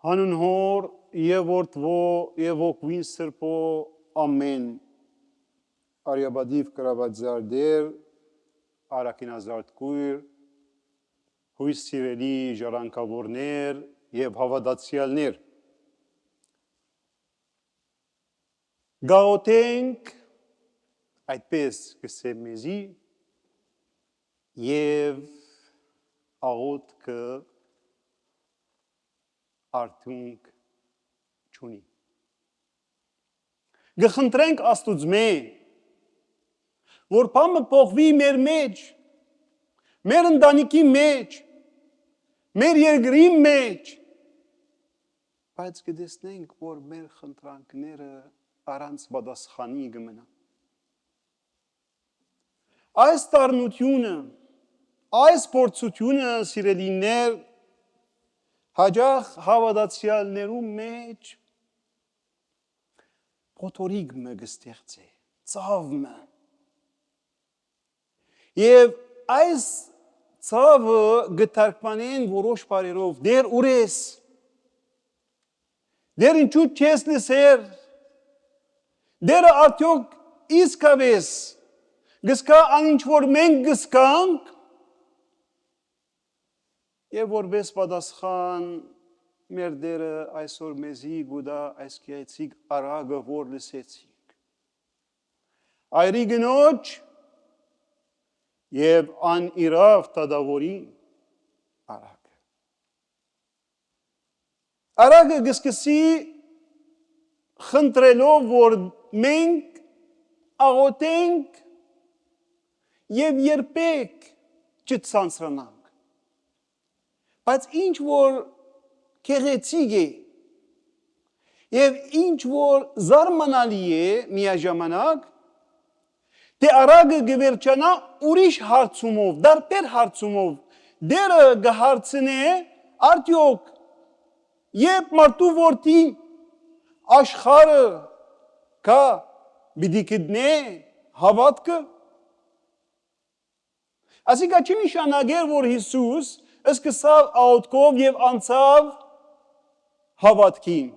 Հանուն հոր եւ որդվո եւ ոգվին սրբո ամեն արյաբադիվ կրավածար դեր արակինազարդ կույր հույս սիրելի ժառանգավորներ եւ հավատացյալներ գաղութենք այդպես կսեմ մեզի եւ աղոթքը արդյունք չունի։ Գխնդրենք Աստուծմե, որ բամը փոխվի մեր մեջ, մեր ընտանիքի մեջ, մեր երկրի մեջ, բայց կտեսնենք, որ մեր խնդրանքները առանց պատասխանի կմնան։ Այս տառնությունը, այս փորձությունը սիրելիներ հաջող հավատացյալներու մեջ փոթորիկը կստեղծի, ցավը։ Եվ այս ցավը գտարքմանեն որոշ բարերով, դեր ուրես, դեր ինչու չես լսեր, դերը արդյոք իսկավես, գսկա անինչ որ մենք գսկանք, Եվ որպես պատասխան մեր դերը այսօր մեզի գուդա այս կայացիկ արագը որ լսեցիք։ Այրի գնոջ և անիրավ տադավորին արագը։ Արագը գսկսի խնդրելով, որ մենք աղոթենք և երբեք չցանցրանանք։ Բայց ինչ որ քեղեցիկ է եւ ինչ որ զարմանալի է միաժամանակ դե արագը գվերջանա ուրիշ հարցումով, դարբեր հարցումով դերը գհարցնե արդյոք երբ մարդու որդի աշխարհը կա պիտի գտնե հավատքը ասիկա չի նշանակեր որ Հիսուս Սկսավ աղոթքով և անցավ հավատքին։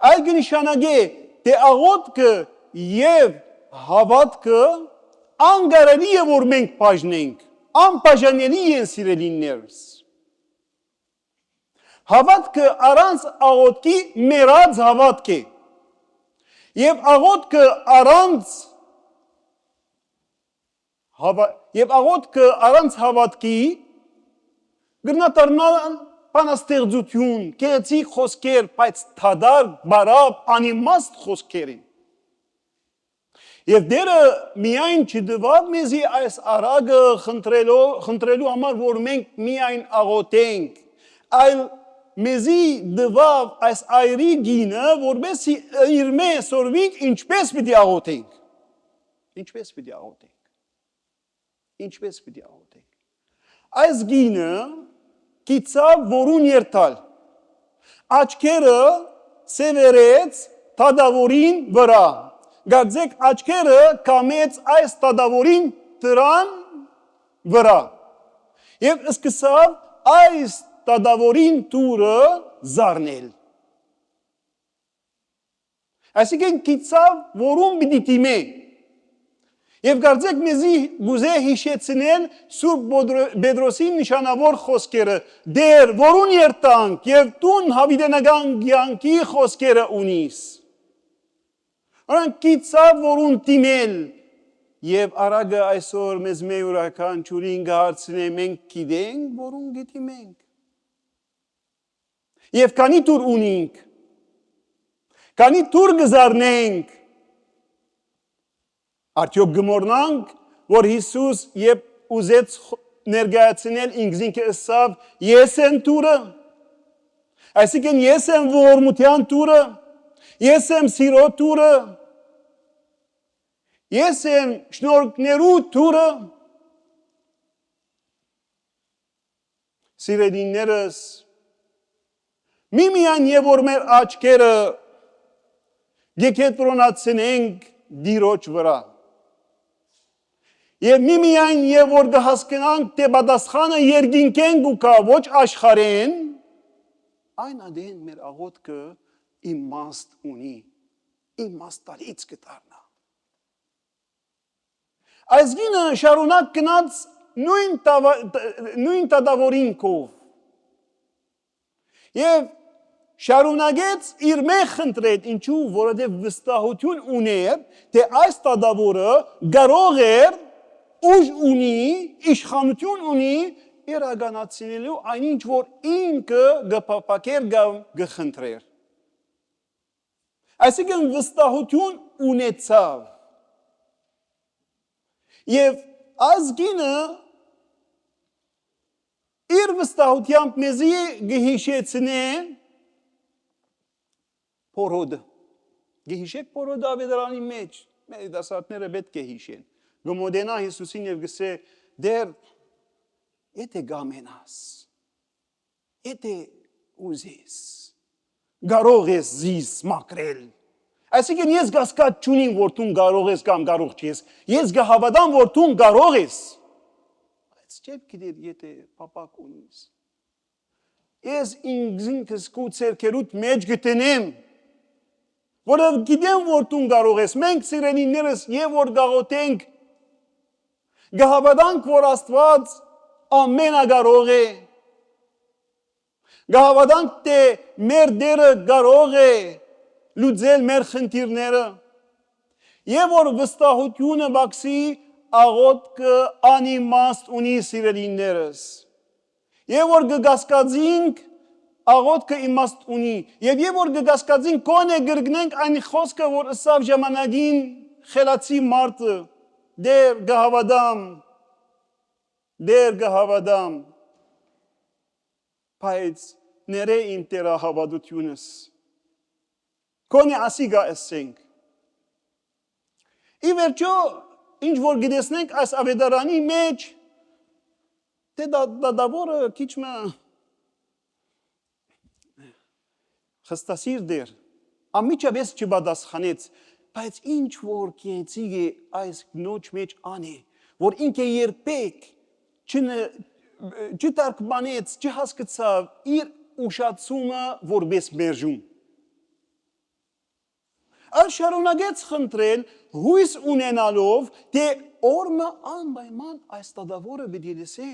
Այլ կնշանակե, թե աղոթքը և հավատքը անգարելի է, որ մենք բաժնենք, անբաժանելի են սիրելիներս։ Հավատքը առանց աղոթքի մեռած հավատք է։ Եվ աղոթքը առանց հավատքի Գրնատարնալ պանաստեղծություն, կեղեցիկ խոսքեր, բայց թադար, բարապ, անիմաստ խոսքեր են։ Եվ դերը միայն չդվավ մեզի այս արագը խնդրելու համար, որ մենք միայն աղոթենք, այլ մեզի դվավ այս այրի գինը, որպեսզի իր մեզ սորվենք ինչպես պիտի աղոթենք։ Ինչպես պիտի աղոթենք։ Ինչպես պիտի աղոթենք։ Այս գինը Կիցավ որուն երթալ, աչքերը սևերեց տադավորին վրա, գարձեք աչքերը կամեց այս տադավորին տրան վրա, և սկսավ այս տադավորին տուրը զարնել։ Այսինքն կիցավ որուն պիտի տիմե, Եվ գարձեք մեզի գուզե հիշեցնել Սուրբ Պետրոսի նշանավոր խոսքերը, դեր որուն երտանք և տուն հավիտենական կյանքի խոսքերը ունիս։ Նրանք կիցավ որուն տիմել և արագը այսօր մեզ մեյուրական չուրին գարցնե մենք գիտենք որուն գիտիմենք։ Եվ կանի տուր ունինք, կանի տուր գզարնենք, Արդյոք գմորնանք, որ Հիսուս եբ ուզեց ներգայացնել ինքզինքը ըսավ ես եմ տուրը, այսինքն ես եմ ողորմության տուրը, ես եմ սիրո տուրը, ես եմ շնորհքներու տուրը, սիրելիներս, միմիան եւ որ մեր աչքերը գեկետրոնացնենք դիրոջ վրա, Եվ միմիայն եւ որ կհասկանանք թե պատասխանը երկինքեն գուկա ոչ աշխարհեն այն ադեն մեր աղոթքը իմաստ ունի, իմաստալից կդառնա։ Այս գինը շարունակ գնաց նույն տադավորինքով եւ շարունակեց իր մեջ խնդրել, ինչու, որովհետեւ վստահություն ուներ, թե այս տադավորը կարող էր ուժ ունի, իշխանություն ունի իրականացնելու այնինչ որ ինքը գփապակեր գխնդրեր։ Այսինքն վստահություն ունեցավ։ Եվ այս գինը իր վստահությամբ մեզի գհիշեցնե փորոդը։ Գհիշեք փորոդը ավետարանի մեջ, մեր դասատները պետք է հիշեն։ Գմոդենա Հիսուսին եւ գսե դեր եթե գամենաս, եթե ուզես, կարող ես զիս մակրել։ Այսինքն ես գասկած չունիմ, որ դու կարող ես կամ կարող չես։ Ես գհավատամ, որ դու կարող ես։ Բայց չեմ գիտեր, եթե պապակ ունիս։ Ես ինքս քո ցերկերուտ մեջ գտնեմ, որով գիտեմ, որ դու կարող ես։ Մենք սիրելիներս եւ որ գաղութենք, գհավատանք, որ Աստված ամենագարող է։ Գհավատանք, թե մեր Տերը կարող է լուծել մեր խնդիրները։ Եվ որ վստահությունը բացի աղոթքը անիմաստ ունի սիրելիներս։ Եվ որ կգասկածենք աղոթքը իմաստ ունի։ Եվ որ կգասկածենք կոնե գրգնենք այն խոսքը, որ ըսավ ժամանակին խելացի մարդը դեր գհավադամ, բայց ները իմ տերահավատությունս, կոնե ասի գա ասենք։ Ի վերջո, ինչ որ գտեսնենք այս ավետարանի մեջ, թե դադավորը քիչմը խստասիր դեր, ամիջապես չպատասխանեց, բայց ինչ որ կեցիկ է այս նոչ մեջ անի, որ ինքը երբեք չտարկմանեց, չհասկացավ իր ուշացումը որպես մերժում։ Այս շարունակեց խնդրել, հույս ունենալով, թե օրը անպայման այս տադավորը պետք է լսե։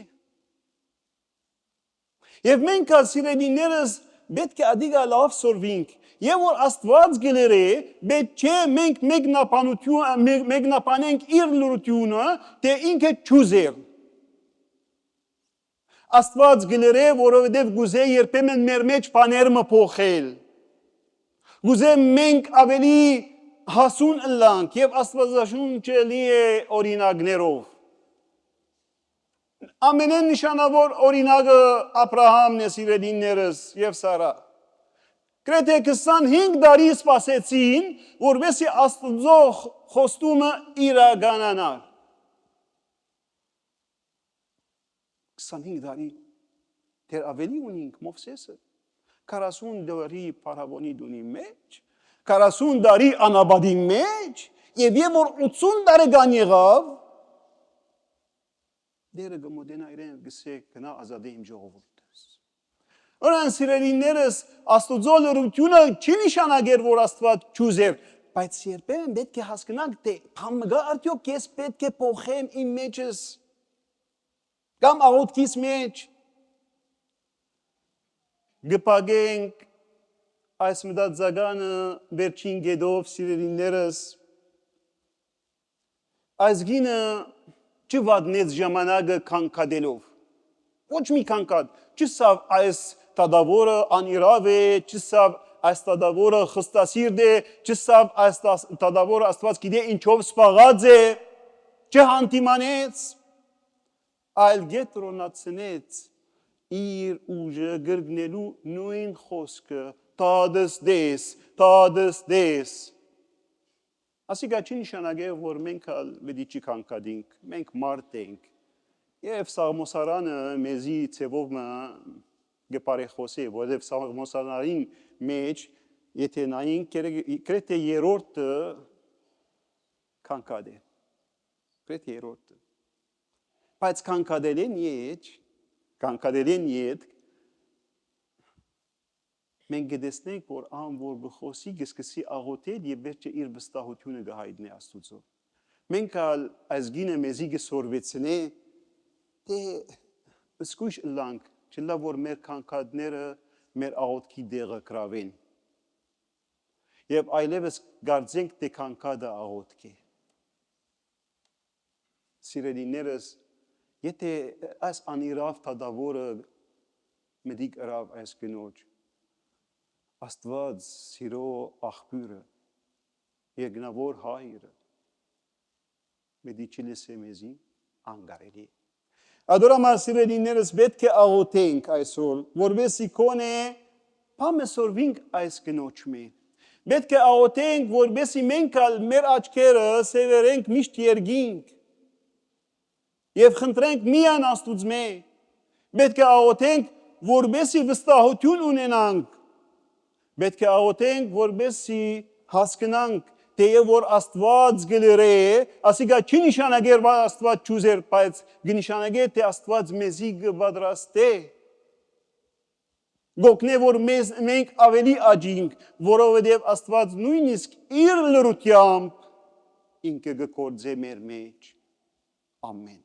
Եւ մենք սիրելիներս պետք է ադիգա լավ սորվենք, եւ որ Աստված գլերե, պետք չէ մենք մեկնաբանենք իր լրությունը, թե ինքը չուզեր։ Աստված գլերե, որովհետեւ գուզե երբեմն մեր մեջ բաներ մփոխել։ Գուզե մենք ավելի հասուն ըլլանք եւ Աստվածաշունչը լի է օրինակներով։ Ամենեն նշանավոր օրինակը Աբրահամն է սիրելիներս եւ Սարա։ Գրեթե 25 տարի սպասեցին, որովհետեւ Աստծո խոստումը իրականանար։ 25 տարի դեռ ավելի ունենք Մովսեսը 40 տարի փարավոնի դունի մեջ, 40 տարի անաբադի մեջ, եւ որ 80 տարեկան եղավ, դերը գմոդենա իրեն գսե գնա ազատե իմ ժողովուրդս։ Օրան սիրելիներս Աստծո լրությունը չի նշանակեր, որ Աստված չուզեր, բայց երբեմն պետք է հասկանանք, թե համգա արդյոք ես պետք է փոխեմ իմ մեջս կամ աղոթքիս մեջ գպագենք այս մտածականը վերջին գետով սիրելիներս այս գինը չվատնեց ժամանակը կանգադելով ոչ մի կանգad չսավ այս տադավորը անիրավ է չսավ այս տադավորը խստասիրտ է չսավ այս տադավորը Աստված գիտե ինչով սպաղած է չհանդիմանեց այլ գետրոնացնեց իր ուժը գրգնելու նույն խոսքը տադս դես ասիկա չի նշանակե որ մենք պետք չի կանգադենք մենք մարդ ենք եւ Սաղմոսարանը մեզի ցևով գպարեխոսի որովհետեւ Սաղմոսարանի մեջ եթե նայենք գրեթե երրորդը կանգad է գրեթե երրորդը բայց կանգադելեն ետ մենք գտեսնենք, որ ան որ բխոսի գսկսի աղոթել եւ վերջը իր վստահությունը գահիտնի Աստուծո։ Մենք այս գինը մեզի գսորվեցնե թե սկույշ լանք, չլա որ մեր քանքադները մեր աղոթքի դեղը կրավեն։ Եվ այլևս գարձենք թե քանքադը աղոթք է։ Սիրելիներս, եթե այս անիրավ թադավորը մդիկ ըրավ այս գնոջ, Աստված սիրո աղբյուրը, երկնավոր հայրը, մդի չլսե մեզի անգարելի։ Ադորամար սիրելիներս պետք է աղոթենք այսօր, որովհետեւ կոնե փամեսորվինք այս գնոջ մե։ Պետք է աղոթենք, որովհետեւ մենք մեր աչքերը սևերենք միշտ երգինք եւ խնդրենք միան Աստուծմե։ Պետք է աղոթենք, որովհետեւ վստահություն ունենանք։ Պետք է աղոթենք, որովհետեւ հասկանանք թե որ Աստված գլրե, ասիկա չի նշանագեր Աստված ճուզեր, բայց գնշանագեր թե Աստված մեզի գվադրաստե։ Գոքնե որ մենք ավելի աջինք, որովհետև Աստված նույնիսկ իր լրությամբ ինքը գկործե մեր մեջ։ Ամեն։